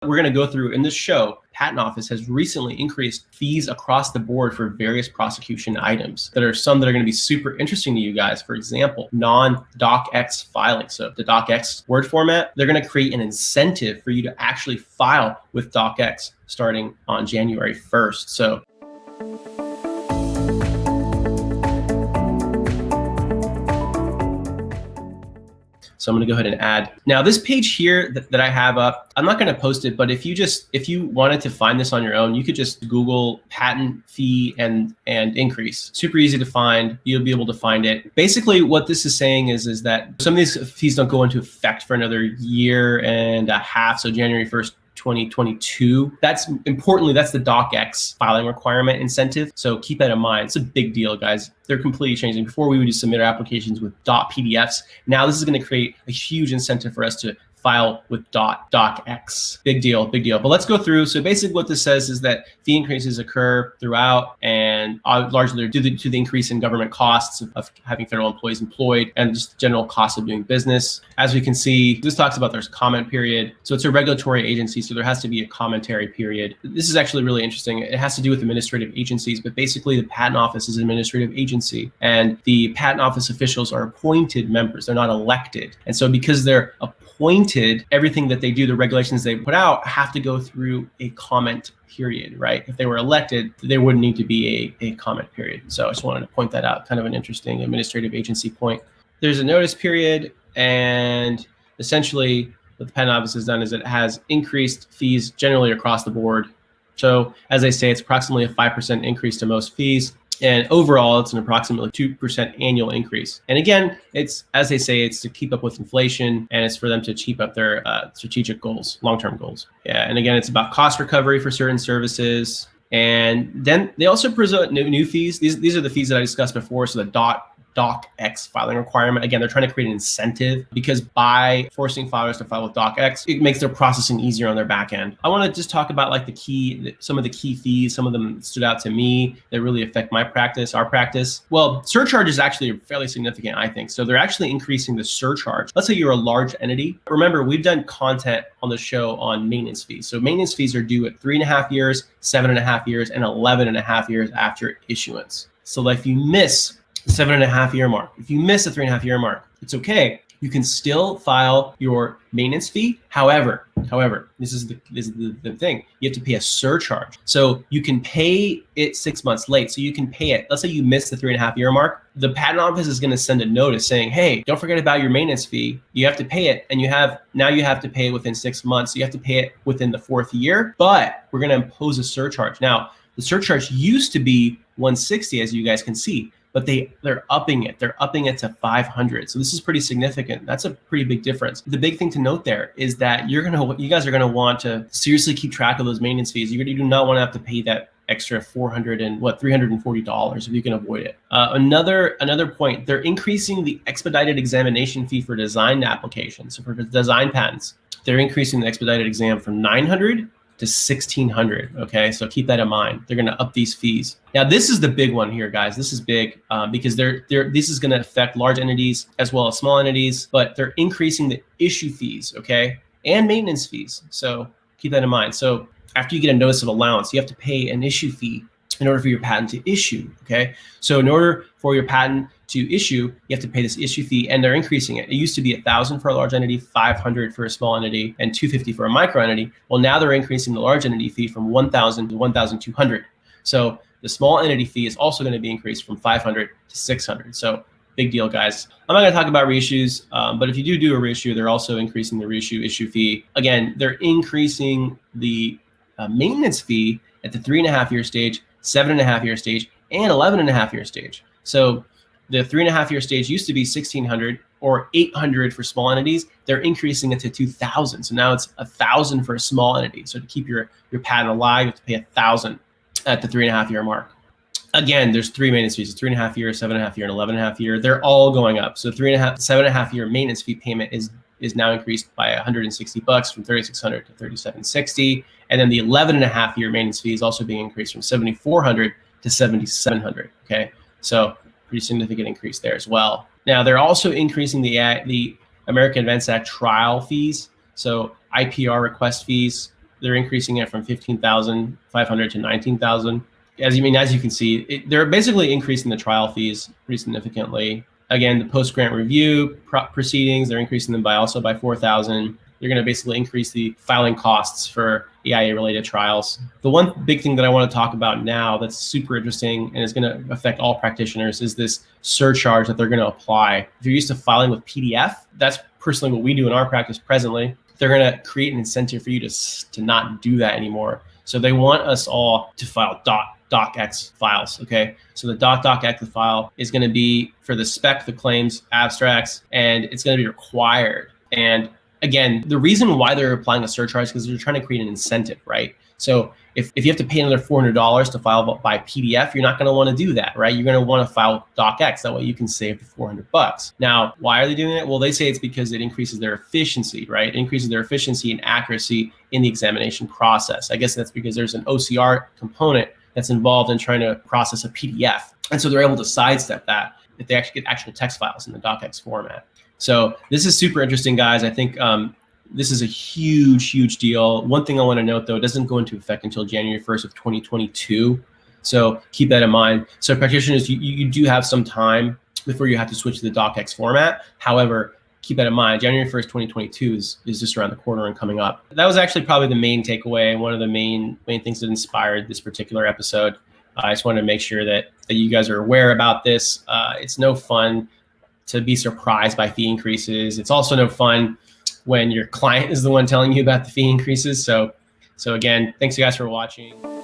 We're going to go through in this show. Patent Office has recently increased fees across the board for various prosecution items. There are some that are going to be super interesting to you guys. For example, non-docx filing. So the docx word format, they're going to create an incentive for you to actually file with docx starting on January 1st. So I'm going to go ahead and add. Now this page here that I have up, I'm not going to post it, but if you wanted to find this on your own, you could just Google patent fee and increase. Super easy to find. You'll be able to find it. Basically what this is saying is that some of these fees don't go into effect for another year and a half. So January 1st, 2022. That's importantly, that's the docx filing requirement incentive. So keep that in mind. It's a big deal, guys. They're completely changing. Before we would just submit our applications with .pdfs. Now this is going to create a huge incentive for us to file with docx. Big deal, big deal. But let's go through. So basically what this says is that fee increases occur throughout and largely due to the increase in government costs of having federal employees employed and just general cost of doing business. As we can see, this talks about there's comment period. So it's a regulatory agency, so there has to be a commentary period. This is actually really interesting. It has to do with administrative agencies, but basically the Patent Office is an administrative agency and the Patent Office officials are appointed members. They're not elected. And so because they're appointed, everything that they do, the regulations they put out have to go through a comment period, right? If they were elected, there wouldn't need to be a comment period. So I just wanted to point that out, kind of an interesting administrative agency point. There's a notice period, and essentially what the Patent Office has done is it has increased fees generally across the board. So as I say, it's approximately a 5% increase to most fees. And overall, it's an approximately 2% annual increase. And again, it's, as they say, it's to keep up with inflation and it's for them to keep up their strategic goals, long-term goals. Yeah, and again, it's about cost recovery for certain services. And then they also present new fees. These are the fees that I discussed before. So the docx filing requirement. Again, they're trying to create an incentive because by forcing filers to file with docx, it makes their processing easier on their back end. I want to just talk about like some of the key fees. Some of them stood out to me that really affect my practice, our practice. Well, surcharge is actually fairly significant, I think. So they're actually increasing the surcharge. Let's say you're a large entity. Remember, we've done content on the show on maintenance fees. So maintenance fees are due at 3.5 years, 7.5 years, and 11.5 years after issuance. So like if you miss 7.5 year mark. If you miss a 3.5 year mark, it's okay. You can still file your maintenance fee. However, this is the thing. You have to pay a surcharge. So you can pay it 6 months late. So you can pay it. Let's say you missed the 3.5 year mark. The Patent Office is going to send a notice saying, hey, don't forget about your maintenance fee. You have to pay it. And you have to pay it within 6 months. So you have to pay it within the 4th year, but we're going to impose a surcharge. Now, the surcharge used to be $160, as you guys can see. But they're upping it. They're upping it to $500. So this is pretty significant. That's a pretty big difference. The big thing to note there is that you guys are gonna want to seriously keep track of those maintenance fees. You do not want to have to pay that extra $340 if you can avoid it. Another point, they're increasing the expedited examination fee for design applications. So for design patents, they're increasing the expedited exam from $900 to $1,600. Okay, so keep that in mind. They're going to up these fees. Now, this is the big one here, guys. This is big because this is going to affect large entities as well as small entities, but they're increasing the issue fees, okay, and maintenance fees. So keep that in mind. So after you get a notice of allowance, you have to pay an issue fee in order for your patent to issue, okay? So in order for your patent to issue, you have to pay this issue fee, and they're increasing it. It used to be $1,000 for a large entity, $500 for a small entity, and $250 for a micro entity. Well, now they're increasing the large entity fee from $1,000 to $1,200. So the small entity fee is also going to be increased from $500 to $600. So big deal, guys. I'm not going to talk about reissues, but if you do a reissue, they're also increasing the reissue issue fee. Again, they're increasing the maintenance fee at the 3.5 year stage, 7.5 year stage, and 11.5 year stage. So the 3.5 year stage used to be $1,600 or $800 for small entities. They're increasing it to $2,000. So now it's $1,000 for a small entity. So to keep your patent alive, you have to pay $1,000 at the 3.5 year mark. Again, there's three maintenance fees: 3.5 year, 7.5 year, and 11.5 year. They're all going up. So 7.5 year maintenance fee payment is now increased by $160 from $3,600 to $3,760. And then the 11.5 year maintenance fee is also being increased from $7,400 to $7,700. Okay, so pretty significant increase there as well. Now they're also increasing the American Invents Act trial fees. So IPR request fees they're increasing it from 15,500 to 19,000. As you can see, they're basically increasing the trial fees pretty significantly. Again, the post-grant review proceedings, they're increasing them by 4,000. They're going to basically increase the filing costs for EIA-related trials. The one big thing that I want to talk about now that's super interesting and is going to affect all practitioners is this surcharge that they're going to apply. If you're used to filing with PDF, that's personally what we do in our practice presently. They're going to create an incentive for you to not do that anymore. So they want us all to file docx files, okay? So the docx file is going to be for the spec, the claims, abstracts, and it's going to be required. And again, the reason why they're applying a surcharge is because they're trying to create an incentive, right? So if you have to pay another $400 to file by PDF, you're not going to want to do that, right? You're going to want to file docx. That way you can save the $400. Now, why are they doing it? Well, they say it's because it increases their efficiency, right? It increases their efficiency and accuracy in the examination process. I guess that's because there's an OCR component that's involved in trying to process a PDF. And so they're able to sidestep that if they actually get actual text files in the docx format. So this is super interesting, guys. I think this is a huge, huge deal. One thing I want to note, though, it doesn't go into effect until January 1st of 2022. So keep that in mind. So practitioners, you do have some time before you have to switch to the docx format. However, keep that in mind. January 1st, 2022 is just around the corner and coming up. That was actually probably the main takeaway, one of the main things that inspired this particular episode. I just wanted to make sure that you guys are aware about this. It's no fun to be surprised by fee increases. It's also no fun when your client is the one telling you about the fee increases. So again, thanks you guys for watching.